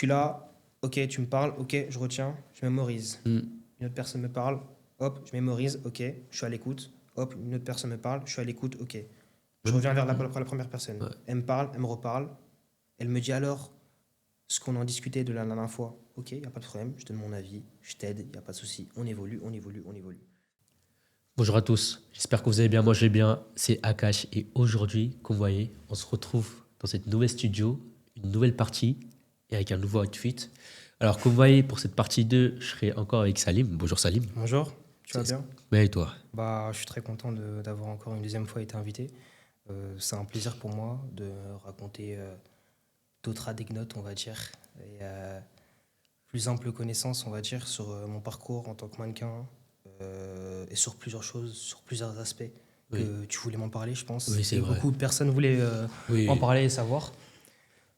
suis là, ok, tu me parles, ok, je retiens, je mémorise. Une autre personne me parle, hop, je mémorise, ok, je suis à l'écoute. Hop, une autre personne me parle, je suis à l'écoute, ok. Je Même- reviens vers la première personne. Ouais. Elle me parle, elle me reparle. Elle me dit alors ce qu'on en discutait de la dernière fois. Ok, il n'y a pas de problème, je donne mon avis, je t'aide, il n'y a pas de souci. On évolue, on évolue, on évolue. Bonjour à tous, j'espère que vous allez bien, moi je vais bien, c'est Akash et aujourd'hui, comme vous voyez, on se retrouve dans cette nouvelle studio, une nouvelle partie et avec un nouveau outfit. Alors comme vous voyez, pour cette partie 2, je serai encore avec Salim. Bonjour Salim. Bonjour, tu vas C'est- bien? Mais et toi? Bah, je suis très content d'avoir encore une deuxième fois été invité. C'est un plaisir pour moi de raconter d'autres anecdotes, on va dire, et plus ample connaissance, on va dire, sur mon parcours en tant que mannequin et sur plusieurs choses, sur plusieurs aspects Oui, que tu voulais m'en parler, je pense. oui c'est Et vrai. beaucoup de personnes voulaient en Oui, parler et savoir.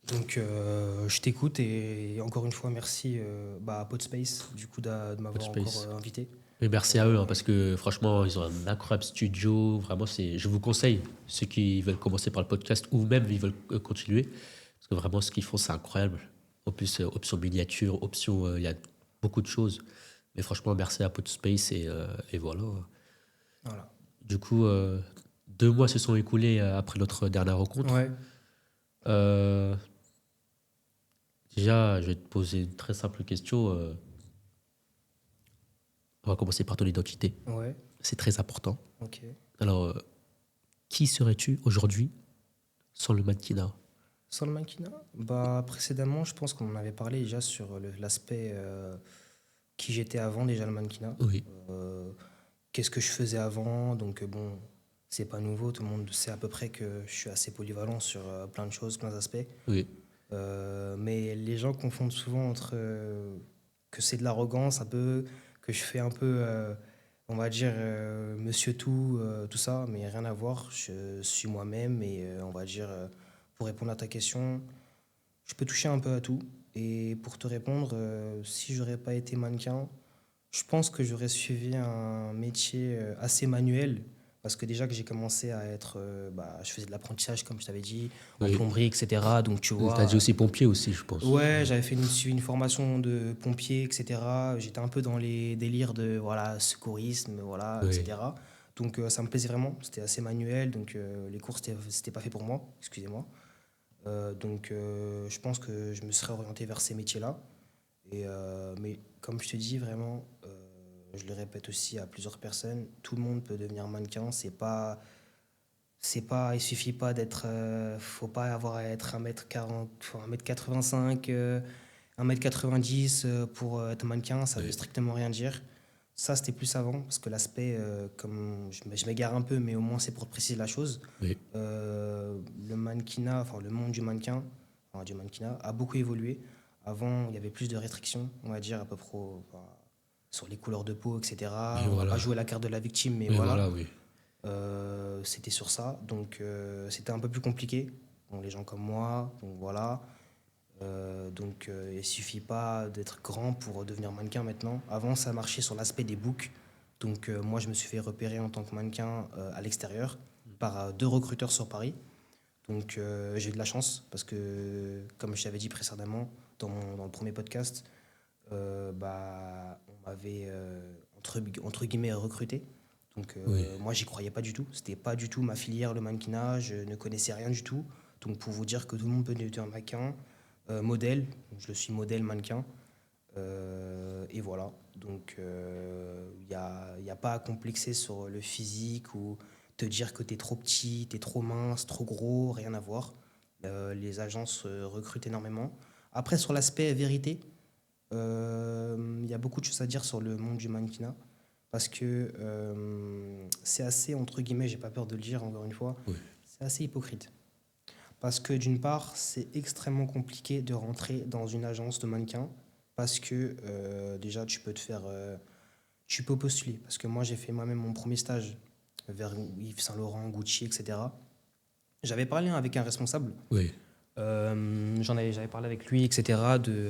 Donc, je t'écoute et encore une fois, merci à Podspace du coup de m'avoir encore Space. invité. Et merci à eux hein, parce que franchement, ils ont un incroyable studio. Vraiment, je vous conseille, ceux qui veulent commencer par le podcast ou même ils veulent continuer, parce que vraiment, ce qu'ils font, c'est incroyable. En plus, option miniature, option, il y a beaucoup de choses. Mais franchement, merci à Podspace et voilà. Voilà. Du coup, 2 mois se sont écoulés après notre dernière rencontre. Ouais, Euh, Déjà, je vais te poser une très simple question. On va commencer par ton identité. ouais, C'est très important. ok. Alors, qui serais-tu aujourd'hui sans le mannequinat? Sans le mannequinat, bah, précédemment, je pense qu'on en avait parlé déjà sur l'aspect qui j'étais avant déjà le mannequinat. Oui, Euh, Qu'est-ce que je faisais avant? Donc, bon, c'est pas nouveau, tout le monde sait à peu près que je suis assez polyvalent sur plein de choses, plein d'aspects. oui, Mais les gens confondent souvent entre que c'est de l'arrogance, un peu, que je fais un peu, on va dire, monsieur tout, tout ça, mais rien à voir. Je suis moi-même et on va dire, pour répondre à ta question, je peux toucher un peu à tout. Et pour te répondre, si j'aurais pas été mannequin, je pense que j'aurais suivi un métier assez manuel. Parce que déjà que j'ai commencé à être. Je faisais de l'apprentissage, comme je t'avais dit, en oui. plomberie, etc. Donc tu T'as dit vois. aussi pompier aussi, je pense. Ouais, j'avais fait suivi une formation de pompier, etc. J'étais un peu dans les délires de voilà, secourisme, voilà, Oui, etc. Donc ça me plaisait vraiment. C'était assez manuel. Donc les cours, c'était pas fait pour moi. Excusez-moi. Je pense que je me serais orienté vers ces métiers-là. Mais comme je te dis, vraiment, je le répète aussi à plusieurs personnes, tout le monde peut devenir mannequin. Il suffit pas d'être, faut pas avoir à être 1m40, 1m85, 1m90 pour être mannequin. Ça veut oui, strictement rien dire. Ça, c'était plus avant, parce que l'aspect, comme je m'égare un peu, mais au moins c'est pour te préciser la chose. oui, Le mannequinat, enfin le monde du mannequinat a beaucoup évolué. Avant, il y avait plus de restrictions, on va dire, à peu près sur les couleurs de peau, oui, etc. On va pas voilà. jouer la carte de la victime, mais Oui, voilà. voilà, oui. C'était sur ça. Donc, c'était un peu plus compliqué. Bon, les gens comme moi, donc voilà. Il suffit pas d'être grand pour devenir mannequin maintenant. Avant, ça marchait sur l'aspect des books. Donc, moi, je me suis fait repérer en tant que mannequin à l'extérieur par 2 recruteurs sur Paris. Donc, j'ai eu de la chance parce que, comme je t'avais dit précédemment dans le premier podcast, on m'avait entre guillemets recruté. Donc, Oui, moi, j'y croyais pas du tout. C'était pas du tout ma filière, le mannequinat. Je ne connaissais rien du tout. Donc, pour vous dire que tout le monde peut devenir mannequin, modèle, je le suis modèle mannequin. Et voilà. Donc, y a pas à complexer sur le physique ou te dire que tu es trop petit, tu es trop mince, trop gros, rien à voir. Les agences recrutent énormément. Après, sur l'aspect vérité, il y a beaucoup de choses à dire sur le monde du mannequinat. Parce que c'est assez, entre guillemets, j'ai pas peur de le dire encore une fois, oui, c'est assez hypocrite. Parce que d'une part, c'est extrêmement compliqué de rentrer dans une agence de mannequin parce que déjà tu peux postuler. Parce que moi j'ai fait moi-même mon premier stage vers Yves Saint Laurent, Gucci, etc. J'avais parlé avec un responsable, oui. j'avais parlé avec lui, etc.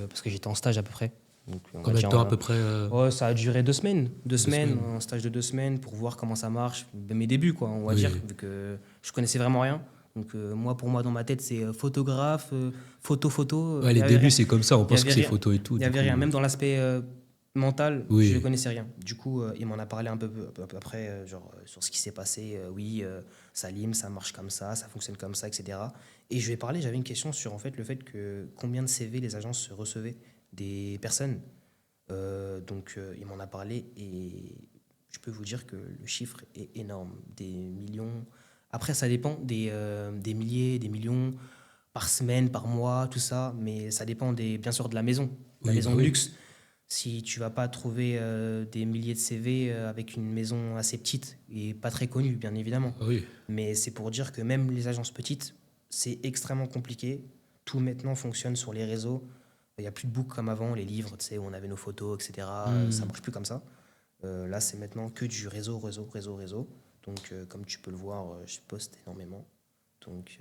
Parce que j'étais en stage à peu près. Donc on va Combien de dire, temps à peu près oh, ça a duré 2 semaines. Deux 2 semaines? semaines, un stage de 2 semaines pour voir comment ça marche. Mes débuts, quoi, on va dire, Oui, vu que je connaissais vraiment rien. Donc moi, pour moi, dans ma tête, c'est photographe, photo. Ouais, les débuts, c'est comme ça, on il y pense que avait c'est rien. photo et tout. Il n'y Du avait coup, rien. Même dans l'aspect mental, je ne oui, connaissais rien. Du coup, il m'en a parlé un peu après, sur ce qui s'est passé. Oui, Salim, ça marche comme ça fonctionne comme ça, etc. Et je lui ai parlé, j'avais une question sur en fait, le fait que combien de CV les agences recevaient des personnes. Il m'en a parlé et je peux vous dire que le chiffre est énorme. Des millions. Après, ça dépend des milliers, des millions par semaine, par mois, tout ça. Mais ça dépend bien sûr de la oui, bah maison de oui. luxe. Si tu vas pas trouver des milliers de CV avec une maison assez petite et pas très connue, bien évidemment. Ah oui, Mais c'est pour dire que même les agences petites, c'est extrêmement compliqué. Tout maintenant fonctionne sur les réseaux. Il n'y a plus de books comme avant, les livres, tu sais, où on avait nos photos, etc. Ça hmm, marche plus comme ça. Là, c'est maintenant que du réseau. Donc, comme tu peux le voir, je poste énormément. Donc,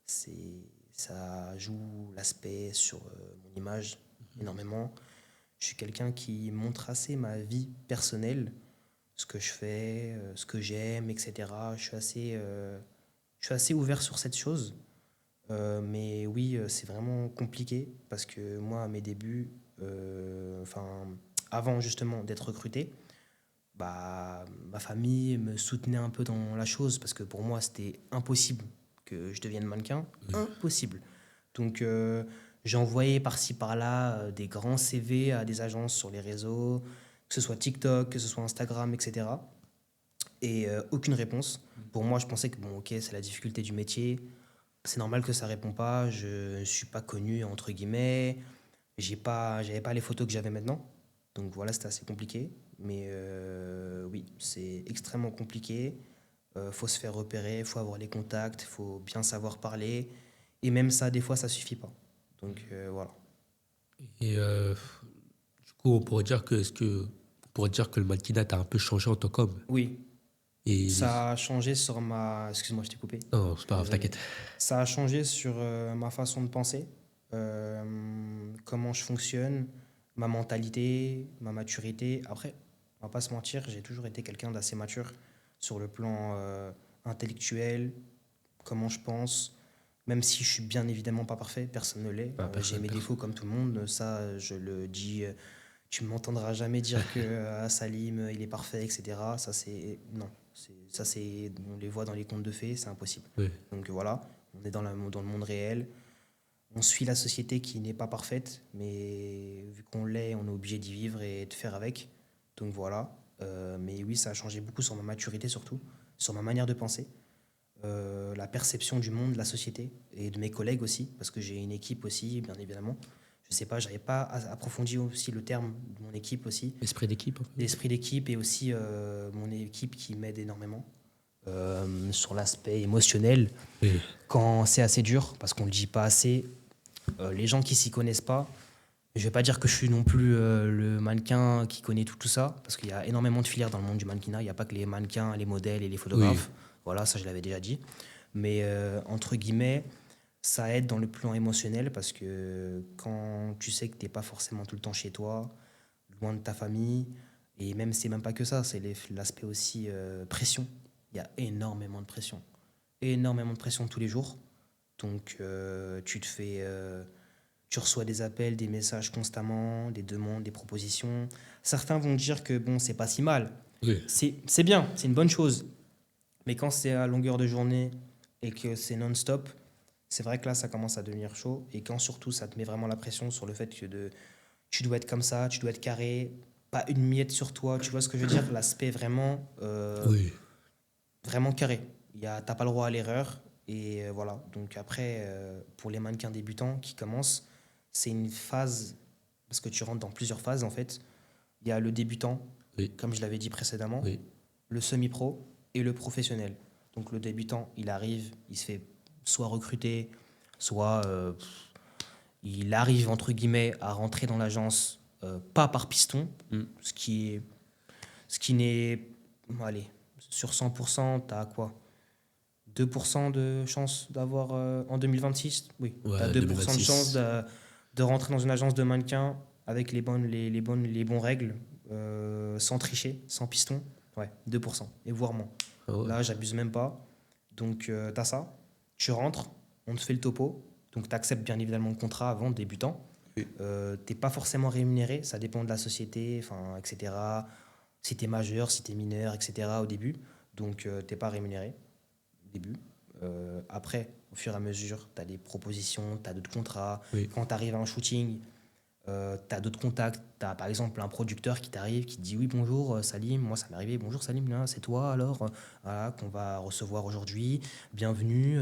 ça joue l'aspect sur mon image énormément. Je suis quelqu'un qui montre assez ma vie personnelle, ce que je fais, ce que j'aime, etc. Je suis assez ouvert sur cette chose. Mais oui, c'est vraiment compliqué parce que moi, à mes débuts, enfin, avant justement d'être recruté, bah, ma famille me soutenait un peu dans la chose parce que pour moi, c'était impossible que je devienne mannequin. Impossible. Donc, j'envoyais par-ci par-là des grands CV à des agences sur les réseaux, que ce soit TikTok, que ce soit Instagram, etc. Et aucune réponse. Pour moi, je pensais que bon, ok, c'est la difficulté du métier. C'est normal que ça répond pas. Je ne suis pas connu entre guillemets. J'avais pas les photos que j'avais maintenant. Donc voilà, c'était assez compliqué. Mais oui, c'est extrêmement compliqué. Faut se faire repérer, faut avoir les contacts, faut bien savoir parler. Et même ça, des fois, ça suffit pas. Donc voilà. et du coup, on pourrait dire que le mannequinat a un peu changé en tant qu'homme. Oui, Et ça a changé sur ma... Excuse-moi, je t'ai coupé. non, c'est Je pas suis grave, désolé. t'inquiète. Ça a changé sur ma façon de penser, comment je fonctionne, ma mentalité, ma maturité. Après, on va pas se mentir, j'ai toujours été quelqu'un d'assez mature sur le plan intellectuel, comment je pense. Même si je suis bien évidemment pas parfait, personne ne l'est. Bah, J'ai personne, mes personne. défauts comme tout le monde. Ça, je le dis. Tu m'entendras jamais dire que Salim, il est parfait, etc. Ça, c'est. Non. Ça, c'est. On les voit dans les contes de fées, c'est impossible. Oui. Donc voilà, on est dans le monde réel. On suit la société qui n'est pas parfaite, mais vu qu'on l'est, on est obligé d'y vivre et de faire avec. Donc voilà. Mais oui, ça a changé beaucoup sur ma maturité surtout, sur ma manière de penser, la perception du monde, de la société et de mes collègues aussi, parce que j'ai une équipe aussi, bien évidemment. Je sais pas, j'avais pas approfondi aussi le terme de mon équipe aussi, Esprit d'équipe, un peu. l'esprit d'équipe et aussi mon équipe qui m'aide énormément sur l'aspect émotionnel Oui. quand c'est assez dur, parce qu'on le dit pas assez. Les gens qui s'y connaissent pas, je vais pas dire que je suis non plus le mannequin qui connaît tout ça, parce qu'il y a énormément de filières dans le monde du mannequinat. Il n'y a pas que les mannequins, les modèles et les Oui. photographes. Voilà, ça je l'avais déjà dit. Mais entre guillemets, ça aide dans le plan émotionnel parce que quand tu sais que tu n'es pas forcément tout le temps chez toi, loin de ta famille, et même c'est même pas que ça, c'est l'aspect aussi pression. Il y a énormément de pression tous les jours. Donc tu reçois des appels, des messages constamment, des demandes, des propositions. Certains vont dire que bon, c'est pas si mal. Oui. C'est bien, c'est une bonne chose. Mais quand c'est à longueur de journée et que c'est non-stop, c'est vrai que là, ça commence à devenir chaud. Et quand surtout, ça te met vraiment la pression sur le fait que tu dois être comme ça, tu dois être carré, pas une miette sur toi. Tu vois ce que je veux dire? L'aspect vraiment, Oui. vraiment carré. T'as pas le droit à l'erreur. Et voilà. Donc après, pour les mannequins débutants qui commencent, c'est une phase, parce que tu rentres dans plusieurs phases en fait. Il y a le débutant, Oui. comme je l'avais dit précédemment, Oui. le semi-pro et le professionnel. Donc le débutant, il arrive, il se fait soit recruter, soit il arrive entre guillemets à rentrer dans l'agence pas par piston, Mm. ce qui n'est, allez, sur 100%, t'as quoi? 2% de chance d'avoir en 2026. Oui, tu as Ouais, 2% de chance 2026. de rentrer dans une agence de mannequin avec les bons règles, sans tricher, sans piston. Ouais, 2%, et voire moins. Ah ouais. Là, j'abuse même pas. Donc, tu as ça. tu rentres, on te fait le topo, donc tu acceptes bien évidemment le contrat avant, débutant. Oui. T'es pas forcément rémunéré, ça dépend de la société, enfin, etc. Si t'es majeur, si t'es mineur, etc. au début, donc t'es pas rémunéré au début. Après, au fur et à mesure, tu as des propositions, tu as d'autres contrats. Oui. Quand tu arrives à un shooting, tu as d'autres contacts. Tu as par exemple un producteur qui t'arrive, qui te dit oui, bonjour Salim, moi ça m'est arrivé, bonjour Salim, là, c'est toi alors voilà, qu'on va recevoir aujourd'hui. Bienvenue,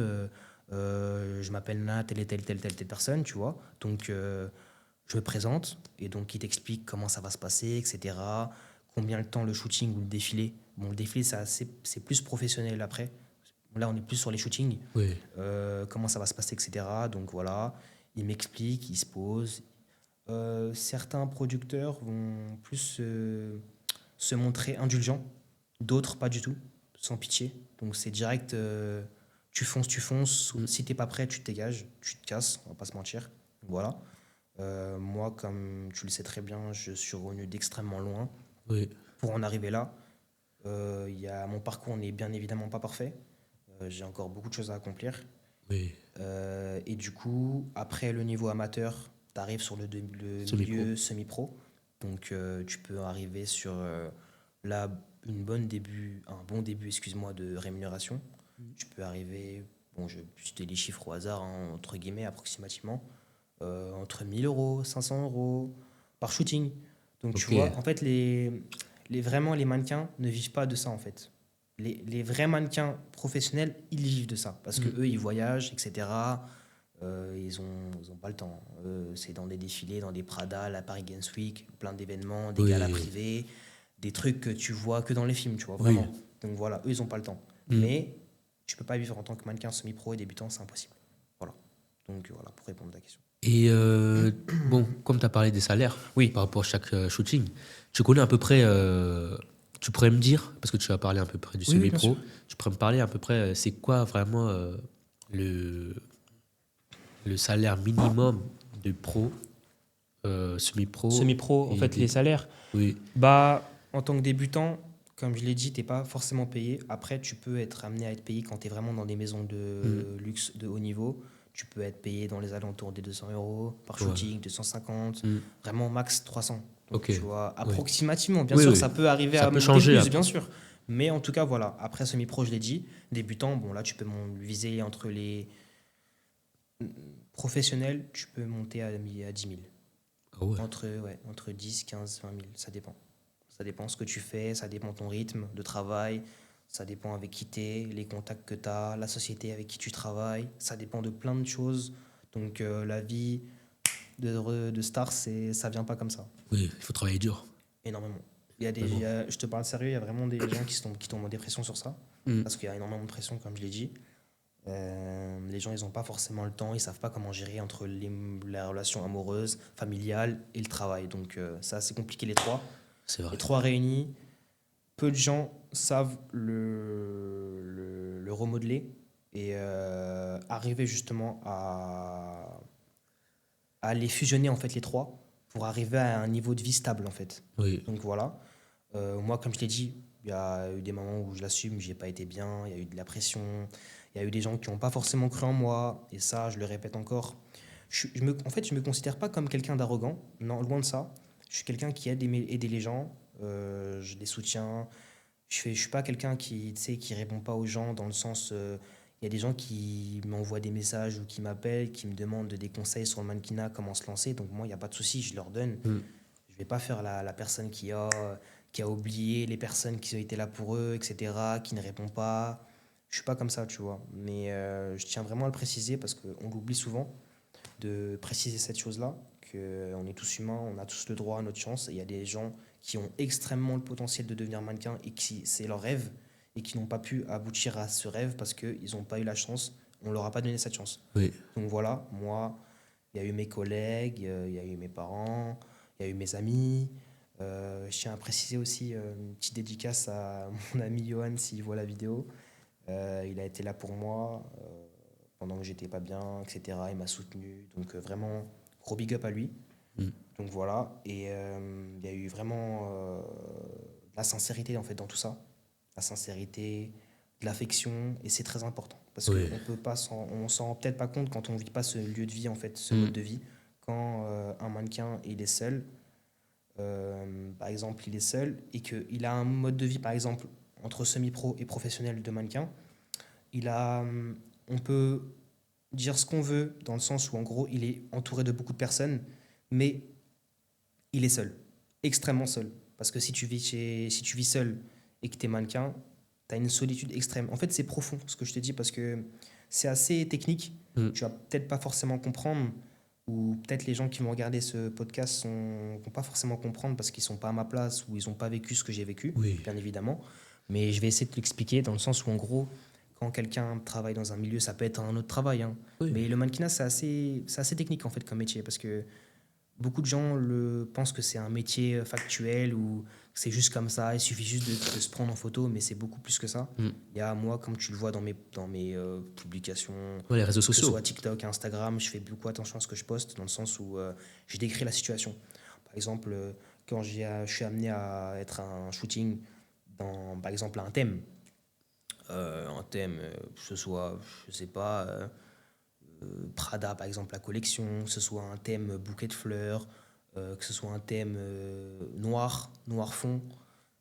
je m'appelle là, telle personne, tu vois. Donc je me présente et donc il t'explique comment ça va se passer, etc. Combien de temps le shooting ou le défilé. Bon, le défilé, c'est plus professionnel après. Là, on est plus sur les shootings, Oui. comment ça va se passer, etc. Donc voilà, il m'explique, il se pose. Certains producteurs vont plus se montrer indulgents, d'autres pas du tout, sans pitié. Donc c'est direct, tu fonces, tu fonces. Si t'es pas prêt, tu te dégages, tu te casses, on va pas se mentir. Voilà. Moi, comme tu le sais très bien, je suis revenu d'extrêmement loin Oui. pour en arriver là. Mon parcours n'est bien évidemment pas parfait. J'ai encore beaucoup de choses à accomplir. Oui. Et du coup, après le niveau amateur, tu arrives sur le Semi-pro. milieu semi-pro. Donc, tu peux arriver sur là, un bon début, excuse-moi, de rémunération. Tu peux arriver, bon, je te dis les chiffres au hasard, hein, entre guillemets, approximativement, entre 1000 euros, 500 euros par shooting. Donc, tu Ok. vois, en fait, vraiment, les mannequins ne vivent pas de ça, en fait. Les vrais mannequins professionnels, ils vivent de ça. Parce que eux, ils voyagent, etc. Ils ont pas le temps. C'est dans des défilés, dans des Prada, la Paris Games Week, plein d'événements, des Oui. galas privés, des trucs que tu vois que dans les films, tu vois, Oui. vraiment. Donc voilà, eux, ils ont pas le temps. Mais tu peux pas vivre en tant que mannequin semi-pro et débutant, c'est impossible. Voilà. Donc voilà, pour répondre à ta question. Et bon, comme tu as parlé des salaires, Oui. par rapport à chaque shooting, tu connais à peu près, tu pourrais me dire, parce que tu as parlé à peu près du Oui, oui, bien semi-pro, sûr. tu pourrais me parler à peu près, c'est quoi vraiment le, le salaire minimum de pro, semi-pro Semi-pro, en et fait, les salaires. Oui, Bah, en tant que débutant, comme je l'ai dit, t'es pas forcément payé. Après, tu peux être amené à être payé quand tu es vraiment dans des maisons de luxe de haut niveau. Tu peux être payé dans les alentours des 200 euros par Ouais. shooting, 250, Mm. vraiment max 300. Donc, Ok. tu vois, Oui. approximativement, bien Oui, sûr, oui. ça peut arriver Ça à peut monter changer plus, après. bien sûr. Mais en tout cas, voilà. Après semi-pro, je l'ai dit. Débutant, bon, là, tu peux viser entre les professionnels, tu peux monter à 10 000. Ah ouais. Entre 10, 15, 20 000, ça dépend. Ça dépend ce que tu fais, ça dépend ton rythme de travail, ça dépend avec qui tu es, les contacts que tu as, la société avec qui tu travailles, ça dépend de plein de choses. Donc la vie de star, ça vient pas comme ça, Oui, il faut travailler dur. énormément. Vraiment. Je te parle sérieux, il y a vraiment des gens qui tombent en dépression sur ça, Mm. parce qu'il y a énormément de pression, comme je l'ai dit. Les gens, ils n'ont pas forcément le temps, ils savent pas comment gérer entre la relation amoureuse, familiale et le travail. Donc c'est assez compliqué les trois. C'est vrai. Les trois réunis, peu de gens savent le remodeler et arriver justement à les fusionner en fait les trois pour arriver à un niveau de vie stable en fait. Oui. Donc voilà. Moi, comme je l'ai dit, il y a eu des moments où je l'assume, j'ai pas été bien, il y a eu de la pression, il y a eu des gens qui n'ont pas forcément cru en moi, et ça, je le répète encore. En fait, je me considère pas comme quelqu'un d'arrogant, non, loin de ça. Je suis quelqu'un qui aide aider les gens, je les soutiens. Je suis pas quelqu'un qui, tu sais, qui répond pas aux gens dans le sens. Il y a des gens qui m'envoient des messages ou qui m'appellent, qui me demandent des conseils sur le mannequinat, comment se lancer. Donc moi, il n'y a pas de souci, je leur donne. Mm. Je vais pas faire la personne qui a oublié les personnes qui ont été là pour eux, etc., qui ne répond pas. Je suis pas comme ça, tu vois. Mais je tiens vraiment à le préciser parce qu'on l'oublie souvent de préciser cette chose-là, qu'on est tous humains, on a tous le droit à notre chance. Et il y a des gens qui ont extrêmement le potentiel de devenir mannequin et qui c'est leur rêve et qui n'ont pas pu aboutir à ce rêve parce qu'ils n'ont pas eu la chance, on leur a pas donné cette chance. Oui. Donc voilà, moi, il y a eu mes collègues, il y a eu mes parents, il y a eu mes amis. Je tiens à préciser aussi une petite dédicace à mon ami Johan s'il voit la vidéo. Il a été là pour moi pendant que j'étais pas bien, etc. Il m'a soutenu. Donc vraiment, gros big up à lui. Mm. Donc voilà. Et il y a eu vraiment de la sincérité en fait dans tout ça. La sincérité, de l'affection. Et c'est très important. Parce Oui. on s'en rend peut-être pas compte quand on vit pas ce lieu de vie, en fait, ce Mm. mode de vie. Quand un mannequin, il est seul, par exemple, il est seul et qu'il a un mode de vie, par exemple, entre semi-pro et professionnel de mannequin, on peut dire ce qu'on veut, dans le sens où, en gros, il est entouré de beaucoup de personnes, mais il est seul, extrêmement seul. Parce que si tu vis seul et que tu es mannequin, tu as une solitude extrême. En fait, c'est profond ce que je te dis parce que c'est assez technique. Mm. Tu vas peut-être pas forcément comprendre, ou peut-être les gens qui vont regarder ce podcast vont pas forcément comprendre parce qu'ils sont pas à ma place ou ils n'ont pas vécu ce que j'ai vécu, Oui. bien évidemment. Mais je vais essayer de te l'expliquer dans le sens où, en gros, quand quelqu'un travaille dans un milieu, ça peut être un autre travail, hein. Oui. Mais le mannequinat, c'est assez technique en fait comme métier parce que beaucoup de gens pensent que c'est un métier factuel ou que c'est juste comme ça, il suffit juste de se prendre en photo, mais c'est beaucoup plus que ça. Mm. Il y a moi, comme tu le vois dans mes publications, Ouais, les réseaux que ce sociaux. soit TikTok, Instagram, je fais beaucoup attention à ce que je poste, dans le sens où je décris la situation. Par exemple, quand je suis amené à être un shooting dans, par exemple, que ce soit, je sais pas, Prada, par exemple, la collection, que ce soit un thème bouquet de fleurs, que ce soit un thème noir fond.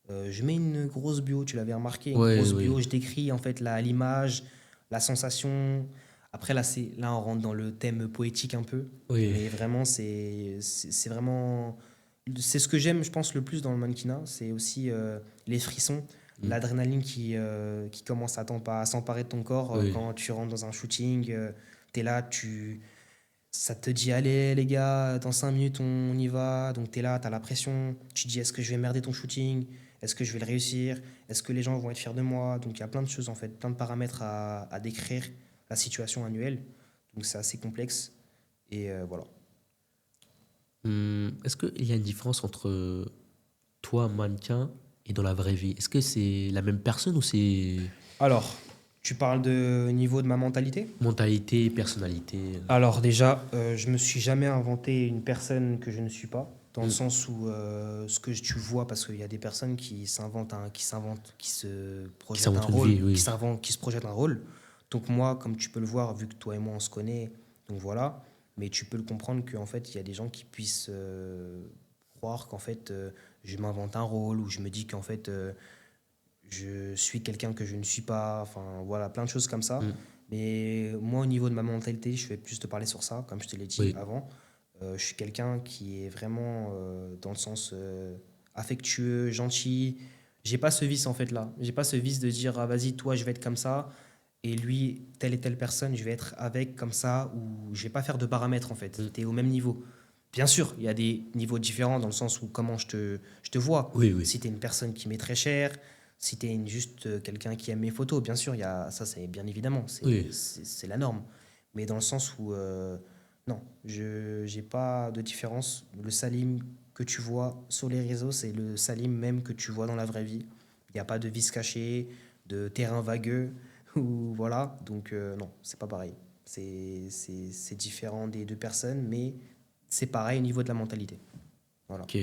Je mets une grosse bio, tu l'avais remarqué, une Ouais, grosse oui. bio, je décris en fait l'image, la sensation. Après, là, on rentre dans le thème poétique un peu, Oui. mais vraiment, c'est vraiment. C'est ce que j'aime, je pense, le plus dans le mannequinat, c'est aussi les frissons, Mm. l'adrénaline qui commence à s'emparer de ton corps Oui. quand tu rentres dans un shooting. T'es là, ça te dit, allez les gars, dans 5 minutes on y va. Donc t'es là, t'as la pression. Tu te dis, est-ce que je vais merder ton shooting? Est-ce que je vais le réussir? Est-ce que les gens vont être fiers de moi? Donc il y a plein de choses en fait, plein de paramètres à décrire la situation annuelle. Donc c'est assez complexe. Et voilà. Est-ce qu'il y a une différence entre toi, mannequin, et dans la vraie vie? Est-ce que c'est la même personne ou c'est Alors, tu parles de niveau de ma mentalité? mentalité, personnalité? Alors déjà, je me suis jamais inventé une personne que je ne suis pas, dans le Mm. sens où tu vois, parce qu'il y a des personnes qui se Qui projettent un s'invente une rôle, vie, oui. qui se projettent un rôle. Donc moi, comme tu peux le voir, vu que toi et moi on se connaît, donc voilà. Mais tu peux le comprendre qu'en fait, il y a des gens qui puissent croire qu'en fait, je m'invente un rôle ou je me dis qu'en fait, je suis quelqu'un que je ne suis pas, enfin voilà, plein de choses comme ça. Mm. Mais moi, au niveau de ma mentalité, je vais plus te parler sur ça, comme je te l'ai dit Oui. avant. Je suis quelqu'un qui est vraiment dans le sens affectueux, gentil. J'ai pas ce vice en fait là. J'ai pas ce vice de dire ah, vas-y, toi, je vais être comme ça. Et lui, telle et telle personne, je vais être avec comme ça. Ou je vais pas faire de paramètres en fait. Mm. Tu es au même niveau. Bien sûr, il y a des niveaux différents dans le sens où comment je te vois. Oui, oui. Si tu es une personne qui m'est très chère, si tu es juste quelqu'un qui aime mes photos, bien sûr, ça, c'est bien évidemment, Oui. c'est la norme. Mais dans le sens où, non, je n'ai pas de différence. Le Salim que tu vois sur les réseaux, c'est le Salim même que tu vois dans la vraie vie. Il n'y a pas de vice caché, de terrain vagueux, ou voilà. Donc, non, c'est pas pareil. C'est différent des deux personnes, mais c'est pareil au niveau de la mentalité. Voilà. Ok.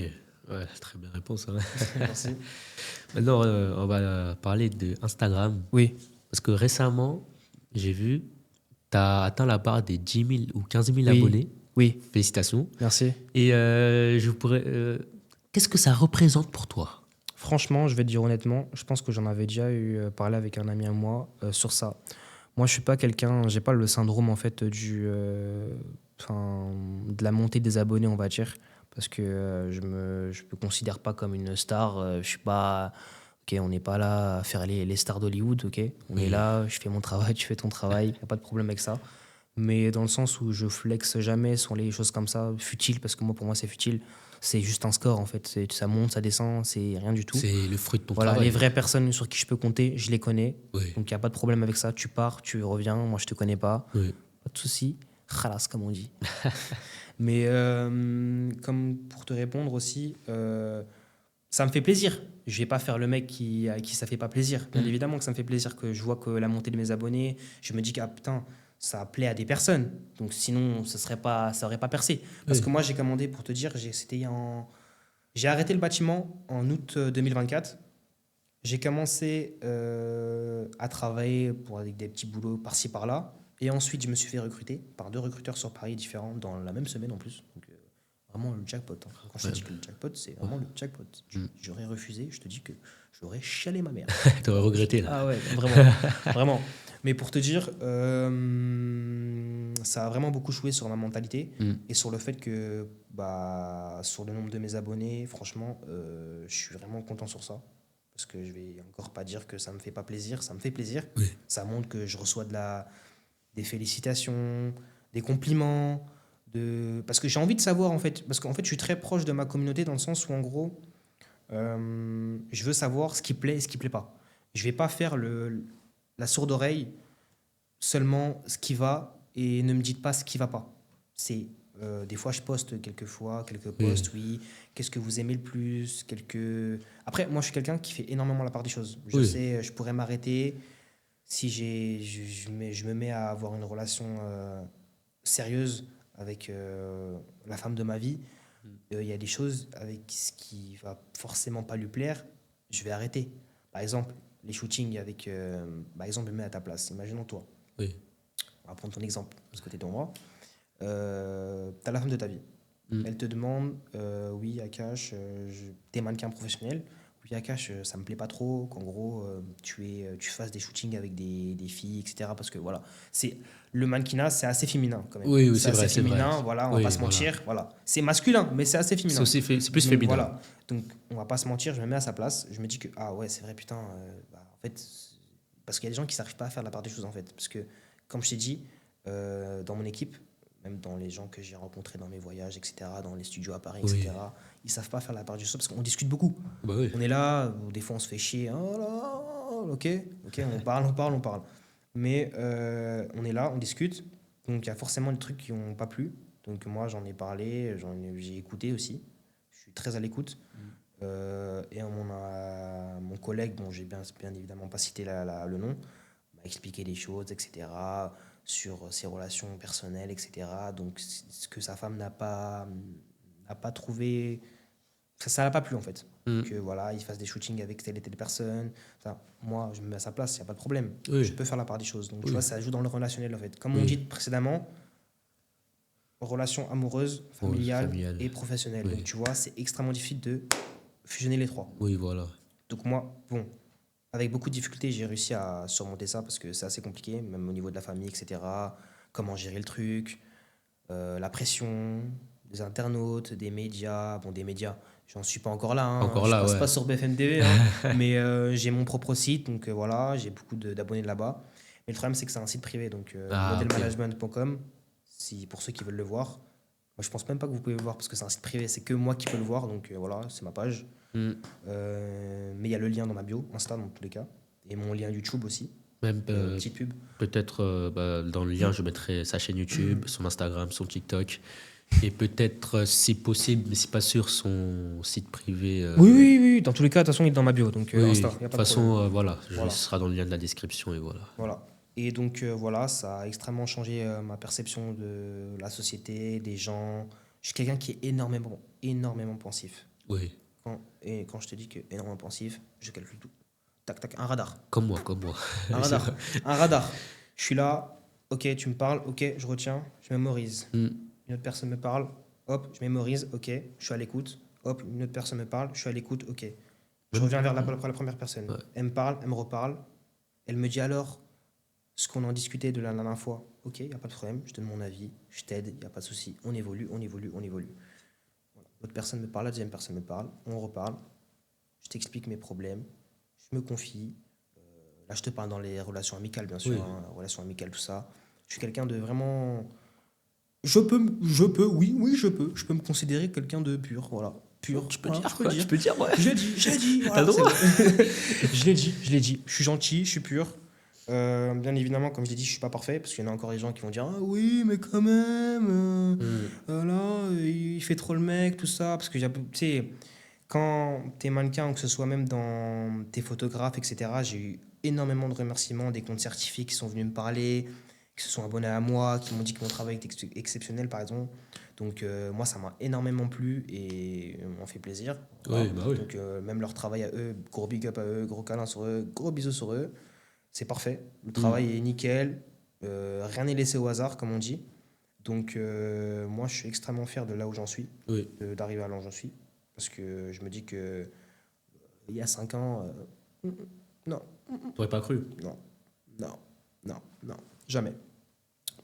Ouais, très belle réponse, hein. Merci. Maintenant, on va parler de Instagram. Oui, Parce que récemment, j'ai vu, tu as atteint la barre des 10 000 ou 15 000 oui, abonnés. oui, Félicitations. merci. Et qu'est-ce que ça représente pour toi? Franchement, je vais te dire honnêtement, je pense que j'en avais déjà eu parlé avec un ami à moi sur ça. Moi, je suis pas quelqu'un, j'ai pas le syndrome en fait de la montée des abonnés, on va dire, parce que je me considère pas comme une star. Je suis pas, ok, on n'est pas là à faire les stars d'Hollywood, ok. On est Oui. là, je fais mon travail, tu fais ton travail, y a pas de problème avec ça. Mais dans le sens où je flex jamais sur les choses comme ça, futile, parce que moi, pour moi, c'est futile. C'est juste un score en fait. Ça monte, ça descend, c'est rien du tout. C'est le fruit de ton Voilà, travail. les vraies personnes sur qui je peux compter, je les connais. Oui. Donc il n'y a pas de problème avec ça. Tu pars, tu reviens, moi je te connais pas. Oui. Pas de souci. Khalas, comme on dit. Mais comme pour te répondre aussi, ça me fait plaisir. Je vais pas faire le mec à qui ça fait pas plaisir. Bien évidemment que ça me fait plaisir que je vois que la montée de mes abonnés, je me dis que ah, putain, ça plaît à des personnes. Donc sinon, ça aurait pas percé. Parce Oui. que moi, j'ai commandé, pour te dire, j'ai arrêté le bâtiment en août 2024. J'ai commencé à travailler avec des petits boulots par-ci par-là. Et ensuite, je me suis fait recruter par 2 recruteurs sur Paris différents dans la même semaine en plus. Donc, vraiment le jackpot, hein. Quand je te Ouais. dis que le jackpot, c'est Ouais. vraiment le jackpot. Mm. J'aurais refusé, je te dis que j'aurais chialé ma mère. T'aurais regretté, là. Ah ouais, vraiment. Vraiment. Mais pour te dire, ça a vraiment beaucoup joué sur ma mentalité Mm. et sur le fait que, bah, sur le nombre de mes abonnés, franchement, je suis vraiment content sur ça. Parce que je vais encore pas dire que ça me fait pas plaisir, ça me fait plaisir. Oui. Ça montre que je reçois des félicitations, des compliments, parce que j'ai envie de savoir en fait, parce qu'en fait je suis très proche de ma communauté dans le sens où en gros, je veux savoir ce qui plaît et ce qui plaît pas. Je vais pas faire la sourde oreille, seulement ce qui va et ne me dites pas ce qui va pas. C'est des fois je poste quelques posts, oui. Qu'est-ce que vous aimez le plus, Après, moi je suis quelqu'un qui fait énormément la part des choses. Je Oui. sais, je pourrais m'arrêter si je me mets à avoir une relation sérieuse avec la femme de ma vie. Il y a des choses avec ce qui va forcément pas lui plaire, je vais arrêter. Par exemple, les shootings avec. Par exemple, je me mets à ta place. Imaginons toi. Oui. On va prendre ton exemple, parce que tu es devant moi. Tu as la femme de ta vie. Mm. Elle te demande oui, Akash, t'es mannequin professionnel. Oui, Akash, ça me plaît pas trop qu'en gros, tu fasses des shootings avec des filles, etc. Parce que voilà, le mannequinat, c'est assez féminin quand même. Oui, oui, C'est c'est vrai, assez c'est vrai. féminin, voilà, on va Oui, pas se voilà. mentir. Voilà. C'est masculin, mais c'est assez C'est féminin. aussi c'est plus Donc, féminin. voilà. Donc, on va pas se mentir, je me mets à sa place. Je me dis que, ah ouais, c'est vrai, putain. En fait, parce qu'il y a des gens qui n'arrivent pas à faire la part des choses, en fait. Parce que, comme je t'ai dit, dans mon équipe, même dans les gens que j'ai rencontrés dans mes voyages, etc., dans les studios à Paris, Oui. etc., ils savent pas faire la part du choses parce qu'on discute beaucoup. Bah oui. On est là, des fois on se fait chier. Oh là, ok, on parle. Mais on est là, on discute. Donc il y a forcément des trucs qui n'ont pas plu. Donc moi j'en ai parlé, j'ai écouté aussi. Je suis très à l'écoute. Et mon collègue, dont j'ai bien évidemment pas cité le nom, m'a expliqué des choses, etc., sur ses relations personnelles, etc. Donc ce que sa femme n'a pas trouvé, ça l'a pas plu en fait. Mm. Que voilà, il fasse des shootings avec telle et telle personne. Ça, moi, je me mets à sa place, il n'y a pas de problème. Oui. Je peux faire la part des choses. Donc tu Oui. vois, ça joue dans le relationnel en fait. Comme Oui. on dit précédemment, relation amoureuse, familiale familiale. et professionnelle. Oui. Donc tu vois, c'est extrêmement difficile de fusionner les trois. Oui, voilà. Donc moi, bon, avec beaucoup de difficultés, j'ai réussi à surmonter ça parce que c'est assez compliqué, même au niveau de la famille, etc. Comment gérer le truc, la pression des internautes, des médias. Bon, des médias, j'en suis pas encore là. Hein. Encore Je là, passe ouais. pas sur BFM TV, hein. Mais j'ai mon propre site, donc voilà, j'ai beaucoup d'abonnés là-bas. Mais le problème, c'est que c'est un site privé, donc Ah, ok. modelmanagement.com, pour ceux qui veulent le voir. Moi, je pense même pas que vous pouvez le voir parce que c'est un site privé, c'est que moi qui peux le voir, donc voilà, c'est ma page. Mm. Mais il y a le lien dans ma bio, Insta dans tous les cas, et mon lien YouTube aussi, Même petite pub. peut-être dans le lien, je mettrai sa chaîne YouTube, son Instagram, son TikTok. Et peut-être, si possible, mais c'est pas sûr, son site privé. Oui, dans tous les cas, de toute façon, il est dans ma bio, donc Oui, Insta, de il n'y a toute pas de façon, problème. voilà, Voilà. ce sera dans le lien de la description et voilà. Voilà. Et donc voilà, ça a extrêmement changé ma perception de la société, des gens. Je suis quelqu'un qui est énormément pensif. Oui, Et quand je te dis que énormément pensif, je calcule tout. Tac, tac, un radar. comme moi, comme moi. Un radar. Un radar. Je suis là, ok, tu me parles, ok, je retiens, je mémorise. Mm. Une autre personne me parle, hop, je mémorise, ok, je suis à l'écoute. Hop, une autre personne me parle, je suis à l'écoute, ok. Je reviens vers la première personne. Ouais. Elle me parle, elle me reparle. Elle me dit alors ce qu'on en discutait de la dernière fois. Ok, il n'y a pas de problème, je donne mon avis, je t'aide, il n'y a pas de souci. On évolue. Voilà. L'autre personne me parle, la deuxième personne me parle, on reparle. Je t'explique mes problèmes, je me confie. Là, je te parle dans les relations amicales, bien sûr, Oui. hein, relations amicales, tout ça. Je suis quelqu'un de vraiment. Je peux, je peux me considérer quelqu'un de pur, voilà. Pur. Tu peux Voilà, dire je peux quoi? dire. Tu peux dire, ouais. Je l'ai dit. T'as le Voilà, droit. c'est bon. Je l'ai dit. Je suis gentil, je suis pur. Bien évidemment, comme je l'ai dit, je suis pas parfait parce qu'il y en a encore des gens qui vont dire ah oui, mais quand même, là, il fait trop le mec, tout ça. Parce que tu sais, quand t'es mannequin ou que ce soit même dans tes photographes, etc., j'ai eu énormément de remerciements, des comptes certifiés qui sont venus me parler, qui se sont abonnés à moi, qui m'ont dit que mon travail était exceptionnel, par exemple. Donc moi, ça m'a énormément plu et m'en fait plaisir. Oui, Voilà. bah oui. Donc même leur travail à eux, gros big up à eux, gros câlin sur eux, gros bisous sur eux. C'est parfait. Le Mm. travail est nickel. Rien n'est laissé au hasard, comme on dit. Donc moi, je suis extrêmement fier de là où j'en suis, Oui. d'arriver à là où j'en suis. Parce que je me dis que il y a 5 ans, non, T'aurais pas cru. non, non, non, non, jamais.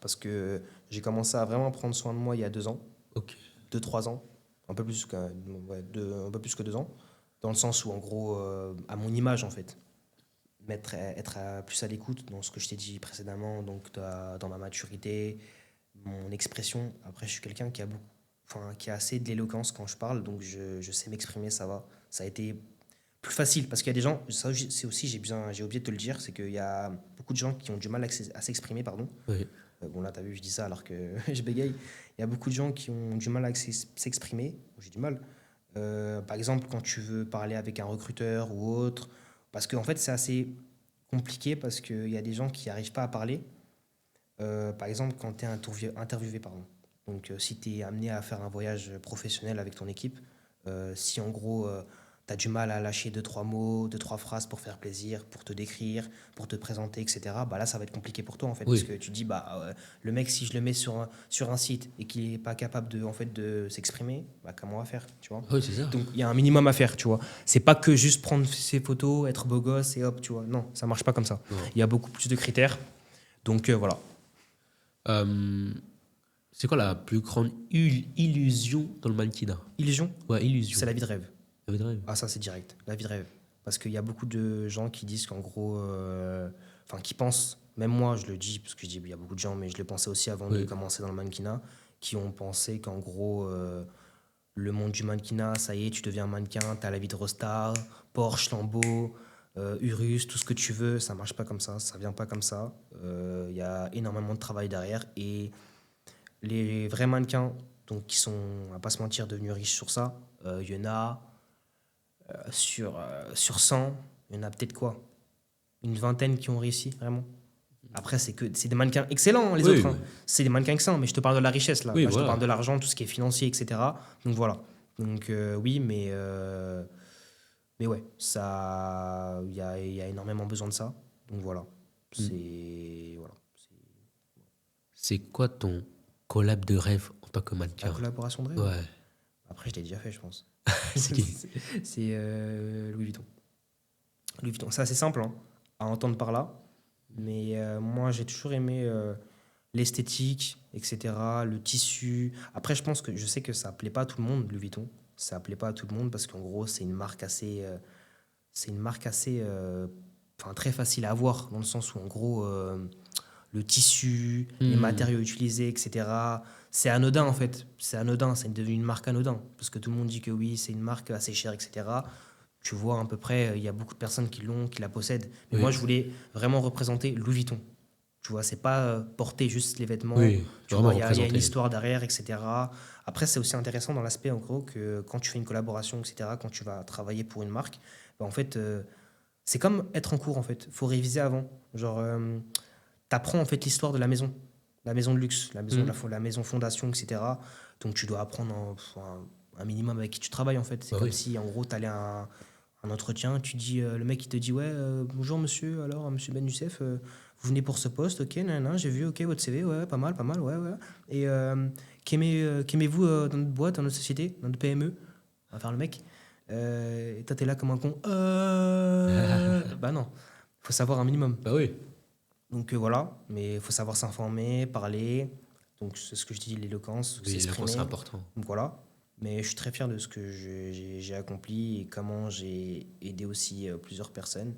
Parce que j'ai commencé à vraiment prendre soin de moi il y a 2 ans, Ok. 2, 3 ans, un peu plus que, ouais, un peu plus que 2 ans, dans le sens où, en gros, à mon image, en fait, être plus à l'écoute dans ce que je t'ai dit précédemment, donc dans ma maturité, mon expression. Après, je suis quelqu'un qui a beaucoup, enfin, qui a assez de l'éloquence quand je parle, donc je sais m'exprimer, ça va. Ça a été plus facile parce qu'il y a des gens, ça c'est aussi, j'ai oublié de te le dire, c'est qu'il y a beaucoup de gens qui ont du mal à s'exprimer, pardon. Oui. Bon, là, tu as vu, je dis ça alors que je bégaye. Il y a beaucoup de gens qui ont du mal à s'exprimer. J'ai du mal. Par exemple, quand tu veux parler avec un recruteur ou autre, parce qu'en fait, c'est assez compliqué parce qu'il y a des gens qui n'arrivent pas à parler. Par exemple, quand tu es interviewé, pardon. Donc, si tu es amené à faire un voyage professionnel avec ton équipe, si en gros, tu as du mal à lâcher 2, 3 mots, 2, 3 phrases pour faire plaisir, pour te décrire, pour te présenter, etc., bah là, ça va être compliqué pour toi, en fait. Parce Oui. que tu te dis, bah, le mec, si je le mets sur un site et qu'il n'est pas capable en fait, de s'exprimer, bah, comment on va faire, tu vois? Oui, c'est ça. Donc, il y a un minimum à faire, tu vois. C'est pas que juste prendre ses photos, être beau gosse et hop, tu vois. Non, ça marche pas comme ça. Non. Il y a beaucoup plus de critères. Donc, voilà. Euh, c'est quoi la plus grande illusion dans le mannequinat? Illusion, Ouais, illusion. c'est la vie de rêve. La vie de rêve. Ah, ça, c'est direct. La vie de rêve. Parce qu'il y a beaucoup de gens qui disent qu'en gros. Enfin, qui pensent. Même moi, je le dis, parce que je dis il y a beaucoup de gens, mais je le pensais aussi avant de Oui. commencer dans le mannequinat, qui ont pensé qu'en gros, le monde du mannequinat, ça y est, tu deviens mannequin, t'as la vie de Rostar, Porsche, Lambeau, Urus, tout ce que tu veux. Ça marche pas comme ça vient pas comme ça. Il y a énormément de travail derrière. Et les vrais mannequins, donc qui sont, on va pas se mentir, devenus riches sur ça, il y en a sur 100, il y en a peut-être quoi? Une vingtaine qui ont réussi, vraiment. Après, c'est des mannequins excellents, hein, les Oui, autres. Hein. oui. C'est des mannequins excellents, mais je te parle de la richesse, là. Oui, Là, je te voilà. parle de l'argent, tout ce qui est financier, etc. Donc voilà. Donc oui, mais ouais, il y a énormément besoin de ça. Donc voilà. Mm. Voilà. C'est quoi ton collab de rêve en tant que La mannequin? collaboration de rêve. Ouais. Après, je l'ai déjà fait, je pense. C'est qui? C'est Louis Vuitton. Louis Vuitton. C'est assez simple hein, à entendre par là. Mais moi, j'ai toujours aimé l'esthétique, etc., le tissu. Après, je sais que ça plaît pas à tout le monde, Louis Vuitton. Ça plaît pas à tout le monde parce qu'en gros, c'est une marque assez, enfin, très facile à avoir dans le sens où, en gros, le tissu, les Hmm. matériaux utilisés, etc. C'est anodin en fait. C'est anodin, c'est devenu une marque anodin. Parce que tout le monde dit que oui, c'est une marque assez chère, etc. Tu vois à peu près, il y a beaucoup de personnes qui l'ont, qui la possèdent. Mais Oui. moi, je voulais vraiment représenter Louis Vuitton. Tu vois, c'est pas porter juste les vêtements. Oui, Tu vraiment vois, il y a une représenté. histoire derrière, etc. Après, c'est aussi intéressant dans l'aspect, en gros, que quand tu fais une collaboration, etc., quand tu vas travailler pour une marque, bah, en fait, c'est comme être en cours, en fait. Faut réviser avant. Genre, t'apprends en fait l'histoire de la maison de luxe, Hmm. la maison fondation, etc. Donc tu dois apprendre un minimum avec qui tu travailles en fait. C'est Bah comme oui. si en gros tu allais à un entretien, tu dis, le mec il te dit ouais, bonjour monsieur, alors monsieur Ben Youssef, vous venez pour ce poste, ok, nan, j'ai vu, ok, votre CV, ouais, pas mal, ouais, ouais. Et qu'aimez-vous dans notre boîte, dans notre société, dans notre PME? On va faire le mec. Et toi t'es là comme un con. Bah non, faut savoir un minimum. Bah oui. Donc voilà, mais il faut savoir s'informer, parler. Donc c'est ce que je dis, l'éloquence, Oui, là, c'est s'exprimer. important. Donc voilà. Mais je suis très fier de ce que j'ai accompli et comment j'ai aidé aussi plusieurs personnes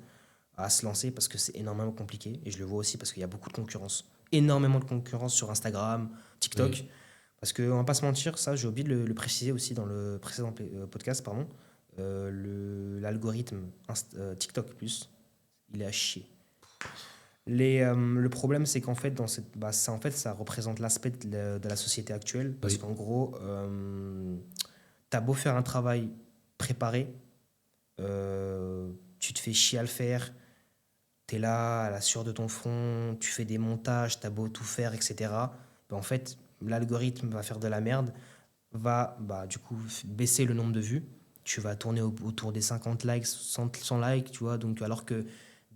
à se lancer parce que c'est énormément compliqué. Et je le vois aussi parce qu'il y a beaucoup de concurrence. Énormément de concurrence sur Instagram, TikTok. Oui. Parce qu'on va pas se mentir, ça j'ai oublié de le préciser aussi dans le précédent podcast, pardon. L'algorithme TikTok plus, il est à chier. Le problème, c'est qu'en fait, ça représente l'aspect de la société actuelle. Parce Oui. qu'en gros, t'as beau faire un travail préparé, tu te fais chier à le faire, t'es là, à la sueur de ton front, tu fais des montages, t'as beau tout faire, etc. Ben, en fait, l'algorithme va faire de la merde, va du coup baisser le nombre de vues. Tu vas tourner autour des 50 likes, 100 likes, tu vois. Donc, alors que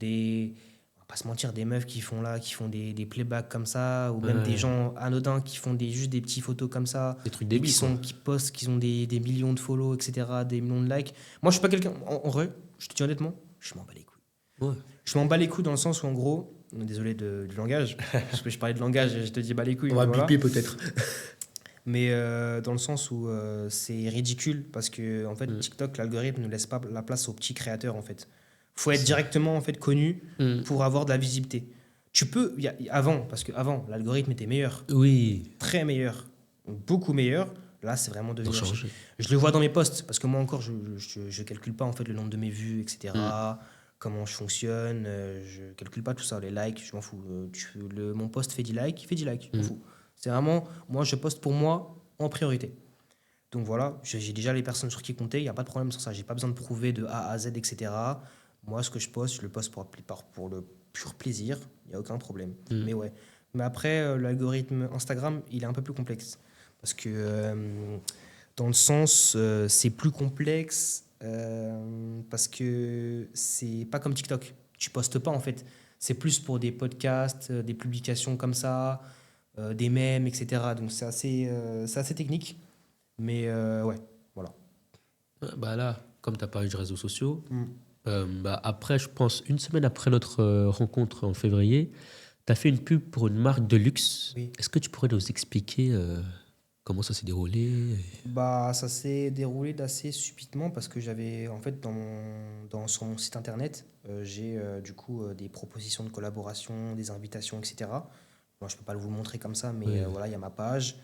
on va pas se mentir, des meufs qui font des playbacks comme ça, ou même des Ouais. gens anodins qui font juste des petites photos comme ça, Des trucs ou débiles, quoi. qui postent, qui ont des millions de follow, etc., des millions de likes. Moi, je suis pas quelqu'un, en vrai, je te dis honnêtement, je m'en bats les couilles. Ouais. Je m'en bats les couilles dans le sens où, en gros, désolé du langage, parce que je parlais de langage et je te dis bats les couilles, On mais va voilà. biper peut-être. Mais dans le sens où c'est ridicule parce que en fait, TikTok, l'algorithme ne laisse pas la place aux petits créateurs en fait. Faut être directement en fait connu pour avoir de la visibilité. Tu peux avant parce que avant l'algorithme était meilleur, Oui, très meilleur, beaucoup meilleur. Là, c'est vraiment ils ont devenu un shit. changé. Je le vois dans mes posts parce que moi encore, je calcule pas en fait le nombre de mes vues, etc. Comment je fonctionne, je calcule pas tout ça, les likes, je m'en fous. Mon post fait 10 likes, il fait 10 likes, je m'en fous. C'est vraiment, moi, je poste pour moi en priorité. Donc voilà, j'ai déjà les personnes sur qui compter, il n'y a pas de problème sur ça. J'ai pas besoin de prouver de A à Z, etc. Moi, ce que je le poste pour le pur plaisir, il n'y a aucun problème. Mais ouais. Mais après, l'algorithme Instagram, il est un peu plus complexe. Parce que dans le sens, c'est plus complexe parce que c'est pas comme TikTok. Tu postes pas en fait. C'est plus pour des podcasts, des publications comme ça, des mèmes, etc. Donc c'est assez technique. Mais ouais, voilà. Bah là, comme tu as parlé des réseaux sociaux, Mm. bah après, je pense, une semaine après notre rencontre en février, tu as fait une pub pour une marque de luxe. Oui. Est-ce que tu pourrais nous expliquer comment ça s'est déroulé? Bah, ça s'est déroulé d'assez subitement parce que j'avais, en fait, sur mon site internet, j'ai du coup des propositions de collaboration, des invitations, etc. Moi, je peux pas vous le montrer comme ça, mais Oui. voilà, il y a ma page,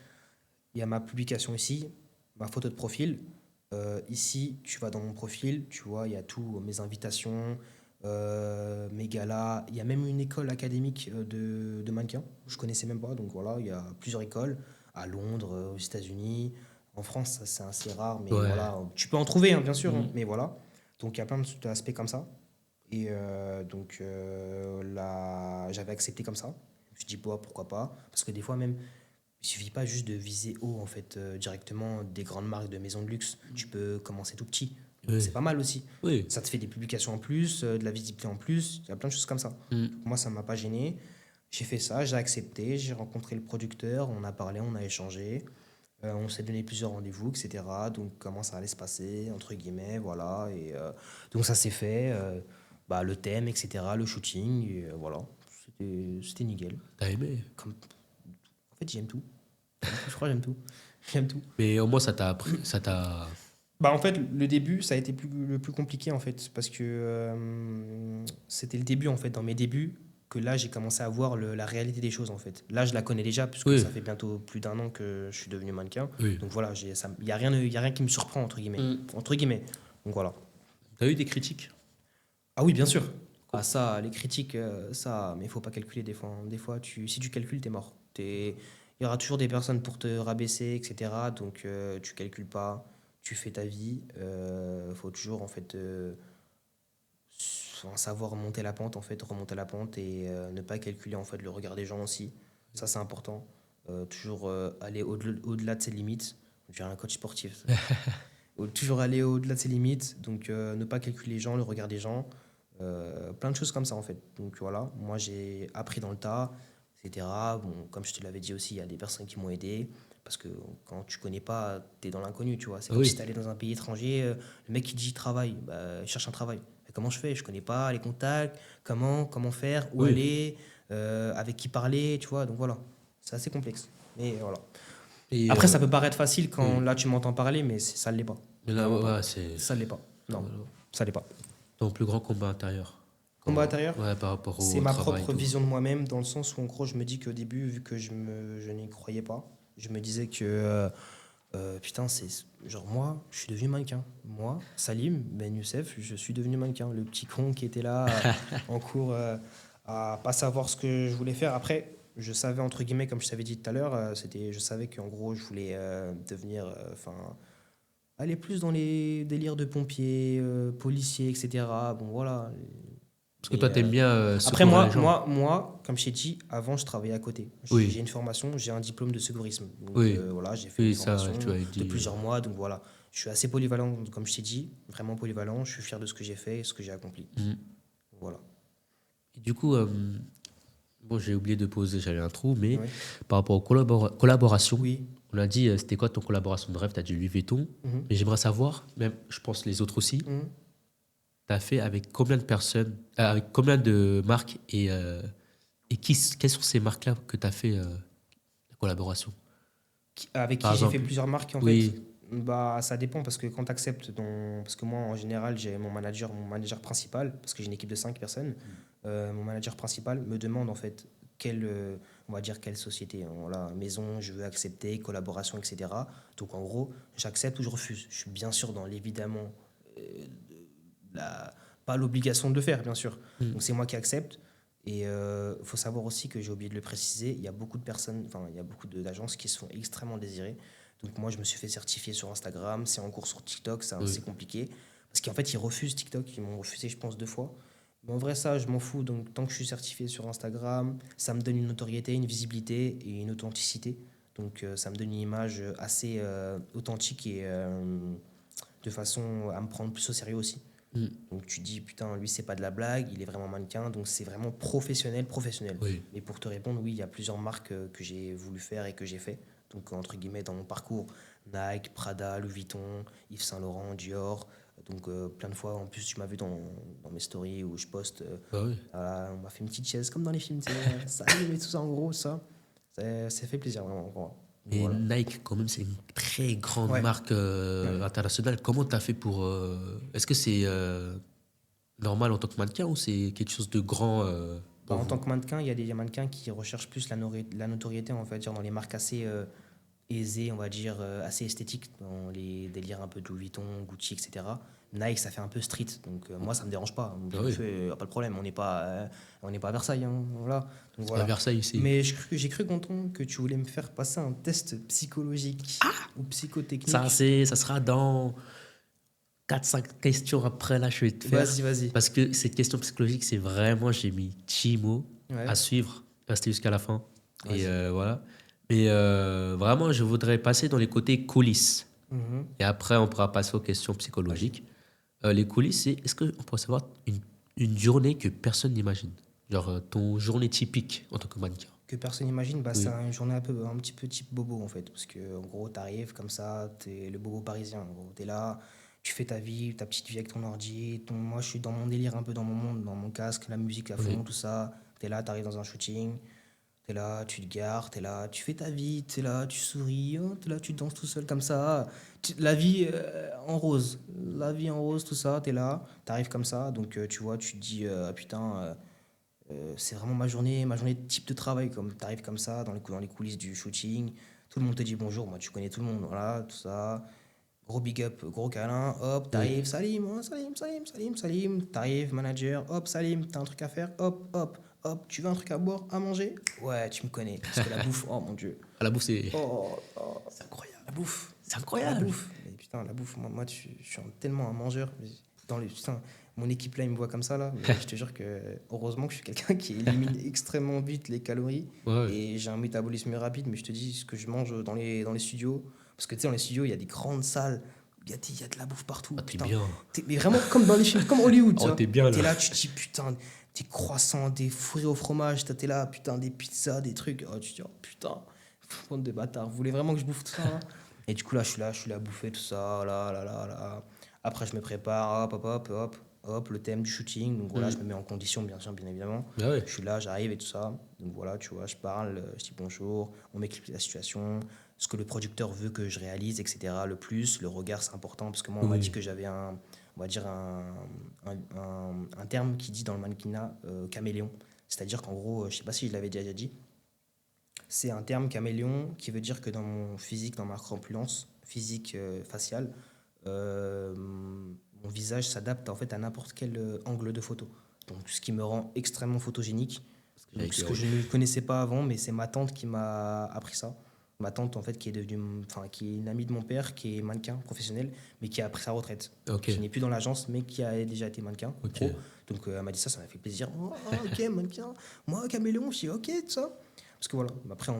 il y a ma publication ici, ma photo de profil. Ici, tu vas dans mon profil, tu vois, il y a tout, mes invitations, mes galas. Il y a même une école académique de mannequins. Je connaissais même pas, donc voilà, il y a plusieurs écoles à Londres, aux États-Unis. En France, ça, c'est assez rare, mais Ouais. voilà, tu peux en trouver, hein, bien sûr, hein, mais voilà. Donc il y a plein d'aspects comme ça. Et donc là, j'avais accepté comme ça. Je me suis dit, bah, pourquoi pas? Parce que des fois, même, il suffit pas juste de viser haut, en fait, directement des grandes marques de maisons de luxe. Tu peux commencer tout petit. Donc, Oui. c'est pas mal aussi. Oui. Ça te fait des publications en plus, de la visibilité en plus. Il y a plein de choses comme ça. Donc, moi, ça m'a pas gêné. J'ai fait ça, j'ai accepté, j'ai rencontré le producteur, on a parlé, on a échangé. On s'est donné plusieurs rendez-vous, etc. Donc, comment ça allait se passer, entre guillemets, voilà. Et donc, ça s'est fait. Le thème, etc., le shooting, et voilà. C'était nickel. T'as aimé. En fait, j'aime tout. Je crois que j'aime tout. J'aime tout. Mais au moins, ça t'a appris. Ça t'a. Bah, en fait, le début, ça a été le plus compliqué, en fait, parce que c'était le début, en fait, dans mes débuts, que là, j'ai commencé à voir la réalité des choses, en fait. Là, je la connais déjà, puisque Oui. ça fait bientôt plus d'un an que je suis devenu mannequin. Oui. Donc voilà, il n'y a rien qui me surprend, entre guillemets. Entre guillemets. Donc voilà. T'as eu des critiques? Ah oui, bien sûr. Ah ça, les critiques, ça, mais il faut pas calculer des fois, hein. Des fois, si tu calcules, t'es mort. Il y aura toujours des personnes pour te rabaisser, etc. Donc tu calcules pas, tu fais ta vie. Faut toujours en fait savoir monter la pente, en fait, remonter la pente et ne pas calculer en fait le regard des gens aussi. Ça c'est important. Toujours aller au-delà de ses limites. Je dirais un coach sportif. Toujours aller au-delà de ses limites, donc ne pas calculer les gens, le regard des gens, plein de choses comme ça en fait. Donc voilà, moi j'ai appris dans le tas, etc. Bon, comme je te l'avais dit aussi, il y a des personnes qui m'ont aidé, parce que quand tu connais pas, tu es dans l'inconnu, tu vois. C'est comme si Oui. tu allais dans un pays étranger, le mec qui dit travail, bah, cherche un travail. Mais comment je fais? Je connais pas les contacts, comment faire, où Oui. aller, avec qui parler, tu vois. Donc voilà, c'est assez complexe. Mais voilà. Et, Après, ça peut paraître facile quand oui. là tu m'entends parler, mais ça ne l'est pas. Mais là, Vraiment pas. ouais, c'est. Ça ne l'est pas. Non, ça ne l'est pas. Ton plus grand combat intérieur. Combat intérieur, Ouais, par rapport c'est au ma travail. propre Tout. vision de moi-même, dans le sens où en gros je me dis qu'au début, vu que je n'y croyais pas, je me disais que putain, c'est genre moi, je suis devenu mannequin. Moi, Salim Ben Youssef, je suis devenu mannequin. Le petit con qui était là en cours à pas savoir ce que je voulais faire. Après, je savais entre guillemets, comme je t'avais dit tout à l'heure, je savais qu'en gros je voulais devenir, aller plus dans les délires de pompiers, policiers, etc. Bon voilà, Parce que Et, toi, t'aimes bien après, secourir les gens. moi, comme je t'ai dit, avant, je travaillais à côté. Oui. J'ai une formation, j'ai un diplôme de secourisme. Donc Oui. voilà, j'ai fait une Oui, ça, formation tu m'avais de dit. plusieurs mois. Donc voilà, je suis assez polyvalent, comme je t'ai dit, vraiment polyvalent. Je suis fier de ce que j'ai fait et ce que j'ai accompli. Mhm. Voilà. Et du coup, bon, j'ai oublié de poser, j'avais un trou, mais Oui. par rapport aux collaborations, Oui. on a dit, c'était quoi ton collaboration de rêve? Tu as dit Louis Vuitton, Mhm. mais j'aimerais savoir, même, je pense les autres aussi, Mhm. tu as fait avec combien de personnes, avec combien de marques et quelles sont ces marques-là que tu as fait la collaboration? Avec Par qui j'ai fait exemple, plusieurs marques, en fait. oui, Bah, ça dépend parce que quand tu acceptes, parce que moi, en général, j'ai mon manager principal, parce que j'ai une équipe de 5 personnes. Mon manager principal me demande, en fait, on va dire quelle société, hein, voilà, maison, je veux accepter, collaboration, etc. Donc, en gros, j'accepte ou je refuse. Je suis bien sûr dans l'évidemment, euh, la, pas l'obligation de le faire, bien sûr. mm, Donc, c'est moi qui accepte. Et il faut savoir aussi que j'ai oublié de le préciser, il y a beaucoup de personnes, enfin, il y a beaucoup d'agences qui se font extrêmement désirées. Donc moi, je me suis fait certifier sur Instagram, c'est en cours sur TikTok, c'est oui, compliqué. Parce qu'en fait, ils refusent TikTok, ils m'ont refusé, je pense, 2 fois. Mais en vrai, ça, je m'en fous. Donc tant que je suis certifié sur Instagram, ça me donne une notoriété, une visibilité et une authenticité. Donc ça me donne une image assez authentique et de façon à me prendre plus au sérieux aussi. mm, Donc tu dis, putain, lui, c'est pas de la blague, il est vraiment mannequin, donc c'est vraiment professionnel, professionnel. oui, Mais pour te répondre, oui, il y a plusieurs marques que j'ai voulu faire et que j'ai fait. Donc, entre guillemets, dans mon parcours, Nike, Prada, Louis Vuitton, Yves Saint Laurent, Dior. Donc, plein de fois, en plus, tu m'as vu dans mes stories où je poste, bah oui. voilà, on m'a fait une petite chaise comme dans les films, tu sais, ça allume et tout ça, en gros, ça. Ça fait plaisir, vraiment. Vraiment. Donc, Et voilà. Nike, quand même, c'est une très grande Ouais. marque Ouais. internationale. Comment tu as fait pour... Est-ce que c'est normal en tant que mannequin ou c'est quelque chose de grand Bah, pour en tant vous? que mannequin, il y a des mannequins qui recherchent plus la notoriété, on va dire, dans les marques assez aisées, on va dire, assez esthétiques, dans les délires un peu de Louis Vuitton, Gucci, etc. Nike, ça fait un peu street, donc moi, ça me dérange pas. Ah Je le oui, fais, y a pas de problème. On n'est pas à Versailles, hein, voilà. Donc c'est à voilà. Versailles ici. Mais j'ai cru, Gontran, que tu voulais me faire passer un test psychologique ou psychotechnique. Ça sera dans 4 5 questions après, là, je vais te faire. Vas-y, vas-y. Parce que cette question psychologique, c'est vraiment, j'ai mis 10 mots à Ouais, suivre, rester jusqu'à la fin. Et vas-y. voilà. Mais vraiment, je voudrais passer dans les côtés coulisses. Mhm. Et après, on pourra passer aux questions Vas-y. psychologiques. Les coulisses, c'est est-ce qu'on pourrait savoir une journée que personne n'imagine? Genre ton journée typique en tant que mannequin. Que personne n'imagine, bah, c'est Oui, une journée un petit peu type bobo en fait. Parce que en gros, t'arrives comme ça, t'es le bobo parisien. En gros, t'es là, tu fais ta vie, ta petite vie avec ton ordi. Moi, je suis dans mon délire, un peu dans mon monde, dans mon casque, la musique à fond, oui. tout ça. T'es là, t'arrives dans un shooting, t'es là, tu te gares, t'es là, tu fais ta vie, t'es là, tu souris, oh, t'es là, tu danses tout seul comme ça. La vie en rose, la vie en rose, tout ça, t'es là, t'arrives comme ça. Donc tu vois, tu te dis, ah, putain. C'est vraiment ma journée de type de travail. Comme tu arrives comme ça, dans les coulisses du shooting, tout le monde te dit bonjour, moi tu connais tout le monde, voilà, tout ça. Gros big up, gros câlin, hop, Oui. t'arrives, Salim, oh, Salim, Salim, Salim, Salim, t'arrives, manager, hop, Salim, t'as un truc à faire, hop, hop, hop, tu veux un truc à boire, à manger? Ouais, tu me connais, parce que la bouffe, oh mon dieu, À la bouffe, c'est oh, oh, c'est incroyable. la bouffe, C'est la incroyable. bouffe, mais putain, la bouffe, je suis tellement un mangeur. Putain, mon équipe là, il me voit comme ça là, mais je te jure que heureusement que je suis quelqu'un qui élimine extrêmement vite les calories Ouais, ouais. et j'ai un métabolisme rapide, mais je te dis ce que je mange dans les studios, parce que tu sais, dans les studios, il y a des grandes salles, il y a de la bouffe partout, Ah, t'es putain. bien. Mais vraiment comme dans les films, comme Hollywood, tu Oh, vois. t'es bien là. T'es là, tu te dis putain, des croissants, des fourrés au fromage, t'es là, putain, des pizzas, des trucs. Oh, tu te dis, oh putain, bande de bâtards, vous voulez vraiment que je bouffe tout ça hein. Et du coup, là, je suis là à bouffer tout ça, là. Après, je me prépare, hop, le thème du shooting. Donc voilà, je Mm. me mets en condition, bien sûr, bien évidemment. Ah ouais. Je suis là, j'arrive et tout ça. Donc voilà, tu vois, je parle, je dis bonjour, on m'explique la situation, ce que le producteur veut que je réalise, etc. Le plus, le regard, c'est important parce que moi, on m'a dit Oui. que j'avais on va dire un terme qui dit dans le mannequinat caméléon. C'est-à-dire qu'en gros, je sais pas si je l'avais déjà dit, c'est un terme caméléon qui veut dire que dans mon physique, dans ma corpulence physique faciale, mon visage s'adapte en fait à n'importe quel angle de photo. Donc ce qui me rend extrêmement photogénique. Ce que j'allais Donc ce dire, que oui. je ne connaissais pas avant, mais c'est ma tante qui m'a appris ça. Ma tante, en fait, qui est qui est une amie de mon père, qui est mannequin professionnel, mais qui a pris sa retraite. Ok. Qui n'est plus dans l'agence, mais qui a déjà été mannequin Ok. pro. Donc, elle m'a dit ça, ça m'a fait plaisir. Oh, ok, mannequin. Moi, caméléon, je suis ok, tout ça. Parce que voilà, après,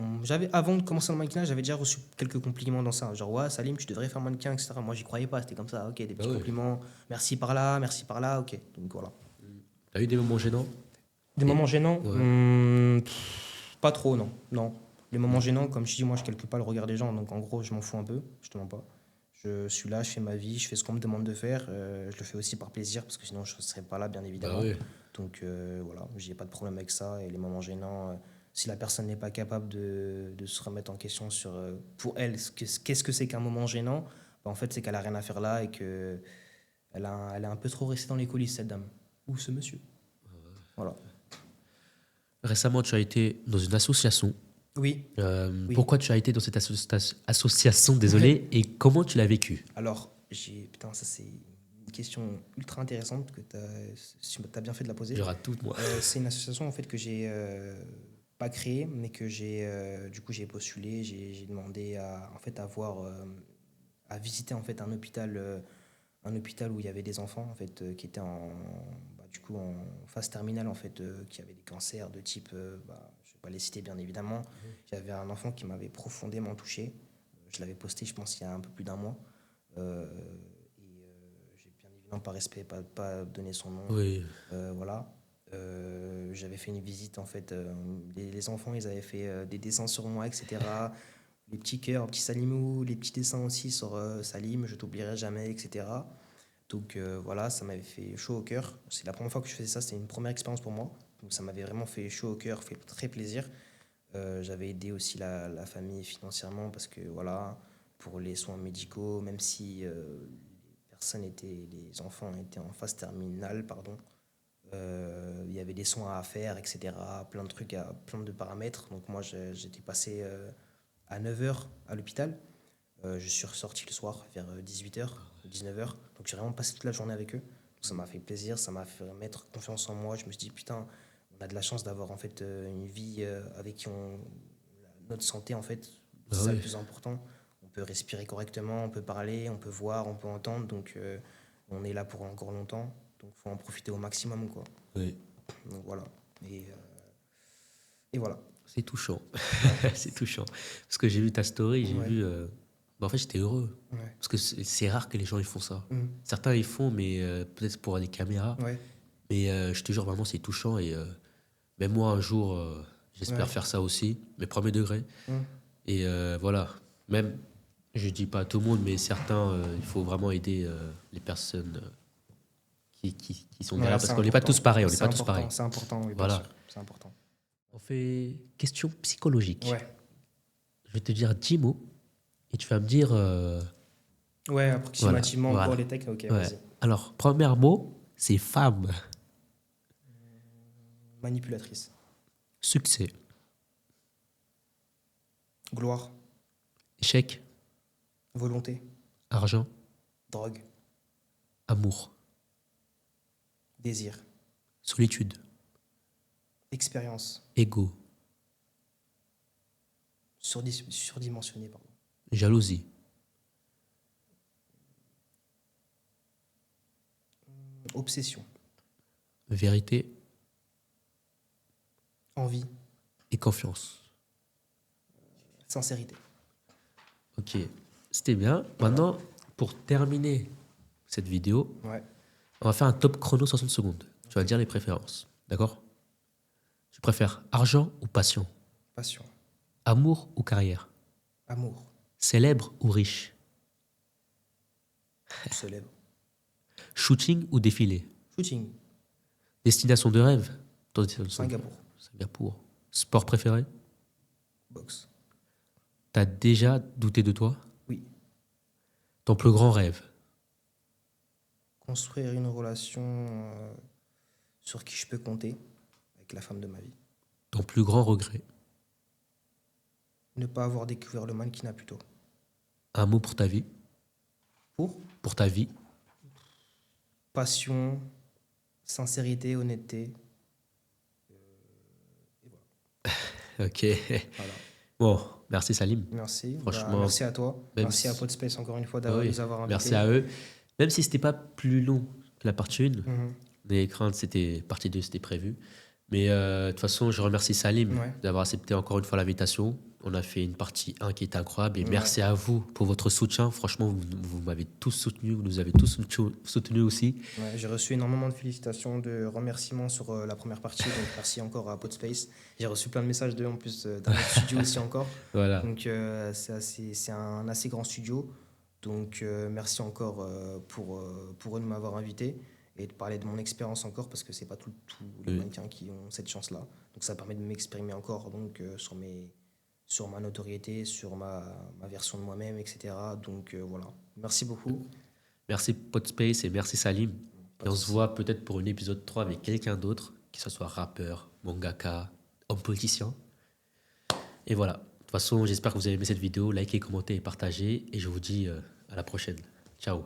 avant de commencer le mannequinat, j'avais déjà reçu quelques compliments dans ça. Genre, ouais, Salim, tu devrais faire mannequin, etc. Moi, j'y croyais pas. C'était comme ça, ok, des petits ouais. compliments. Merci par là, ok. Donc, voilà. T'as eu des moments gênants? Des moments gênants Ouais. pas trop, non. Non. Les moments gênants, comme je dis, moi, je calcule pas le regard des gens. Donc, en gros, je m'en fous un peu. Je te mens pas. Je suis là, je fais ma vie, je fais ce qu'on me demande de faire. Je le fais aussi par plaisir, parce que sinon, je ne serais pas là, bien évidemment. Ouais. Donc, voilà, j'ai pas de problème avec ça. Et les moments gênants, si la personne n'est pas capable de se remettre en question sur, pour elle, qu'est-ce que c'est qu'un moment gênant, bah, en fait, c'est qu'elle a rien à faire là et que elle est un peu trop restée dans les coulisses, cette dame. Ou ce monsieur. Voilà. Récemment, tu as été dans une association. Oui. Oui. Pourquoi tu as été dans cette association, désolé, et comment tu l'as vécu? Alors, putain, ça c'est une question ultra intéressante que tu as bien fait de la poser. Je rate tout, moi. C'est une association en fait que j'ai pas créée, mais que du coup j'ai postulé, j'ai demandé à visiter en fait un hôpital où il y avait des enfants en fait qui étaient du coup en phase terminale en fait qui avaient des cancers de type je vais pas les citer bien évidemment. J'avais un enfant qui m'avait profondément touché. Je l'avais posté je pense il y a un peu plus d'un mois. J'ai bien évidemment par respect pas donné son nom. Oui. Voilà. J'avais fait une visite en fait. Les enfants ils avaient fait des dessins sur moi etc. Les petits cœurs, petits Salimou, les petits dessins aussi sur Salim, je t'oublierai jamais, etc. Donc voilà, ça m'avait fait chaud au cœur. C'est la première fois que je faisais ça, c'était une première expérience pour moi. Donc ça m'avait vraiment fait chaud au cœur, fait très plaisir. J'avais aidé aussi la famille financièrement parce que voilà, pour les soins médicaux, même si les enfants étaient en phase terminale, pardon, il y avait des soins à faire, etc. Plein de trucs, plein de paramètres. Donc moi, j'étais passé à 9h à l'hôpital. Je suis ressorti le soir vers 18h, 19h. Donc j'ai vraiment passé toute la journée avec eux. Donc, ça m'a fait plaisir, ça m'a fait mettre confiance en moi. Je me suis dit, putain, on a de la chance d'avoir en fait une vie avec notre santé, en fait, c'est ça le plus important. On peut respirer correctement, on peut parler, on peut voir, on peut entendre. Donc on est là pour encore longtemps. Donc il faut en profiter au maximum, quoi. Oui. Donc voilà. Et voilà. C'est touchant. C'est touchant. Parce que j'ai vu ta story, j'ai vu. En fait, j'étais heureux. Ouais. Parce que c'est rare que les gens ils font ça. Mhm. Certains ils font, mais peut-être pour des caméras. Ouais. Mais je te jure, vraiment, c'est touchant. Et même moi, un jour, j'espère Ouais. faire ça aussi, mes premiers degrés. Mhm. Et voilà. Même, je dis pas à tout le monde, mais certains, il faut vraiment aider les personnes qui sont derrière. Parce qu'on n'est pas tous pareils. On n'est pas tous pareils. C'est important, oui, bien Voilà. sûr. C'est important. On fait question psychologique. Ouais. Je vais te dire 10 mots et tu vas me dire. Ouais, approximativement Voilà. pour les techs, ok, Ouais. vas-y. Alors, premier mot, c'est femme. Manipulatrice. Succès. Gloire. Échec. Volonté. Argent. Drogue. Amour. Désir. Solitude. Expérience. Ego. Surdimensionné, pardon. Jalousie. Obsession. Vérité Envie. et confiance. Sincérité. Ok, c'était bien. Maintenant, pour terminer cette vidéo, Ouais. on va faire un top chrono 60 secondes. Tu vas dire les préférences. D'accord? Tu préfères argent ou passion? Passion. Amour ou carrière? Amour. Célèbre ou riche? Célèbre. Shooting ou défilé? Shooting. Destination de rêve? Ton destination de- Singapour. Singapour. Sport préféré? Boxe. T'as déjà douté de toi? Oui. Ton plus grand rêve? Construire une relation sur qui je peux compter avec la femme de ma vie. Ton plus grand regret? Ne pas avoir découvert le mannequinat plus tôt. Un mot pour ta vie? Pour Pour ta vie? passion, sincérité, honnêteté. Ok. Voilà. Bon, merci Salim. Merci. Franchement, Merci à toi. même Merci à si- Podspace encore une fois ah de oui, nous avoir merci invités. à eux. Même si c'était pas plus long que la partie 1, Mhm. les craintes, c'était partie 2, c'était prévu. Mais de toute façon, je remercie Salim Ouais. d'avoir accepté encore une fois l'invitation. On a fait une partie 1 qui est incroyable. Et Ouais. merci à vous pour votre soutien. Franchement, vous m'avez tous soutenu. Vous nous avez tous soutenu aussi. Ouais, j'ai reçu énormément de félicitations, de remerciements sur la première partie, donc merci encore à Podspace. J'ai reçu plein de messages d'eux en plus d'un autre studio aussi encore. Voilà. Donc c'est un assez grand studio. Donc merci encore pour eux de m'avoir invité et de parler de mon expérience encore parce que c'est pas tous les Oui. mannequins qui ont cette chance-là. Donc ça permet de m'exprimer encore donc, sur ma notoriété, sur ma version de moi-même, etc. Donc voilà. Merci beaucoup. Merci Podspace et merci Salim. Pas Et de on se souci. voit peut-être pour un épisode 3 avec quelqu'un d'autre, que ce soit rappeur, mangaka, homme politicien. Et voilà. De toute façon, j'espère que vous avez aimé cette vidéo. Likez, commentez et partagez. Et je vous dis à la prochaine. Ciao.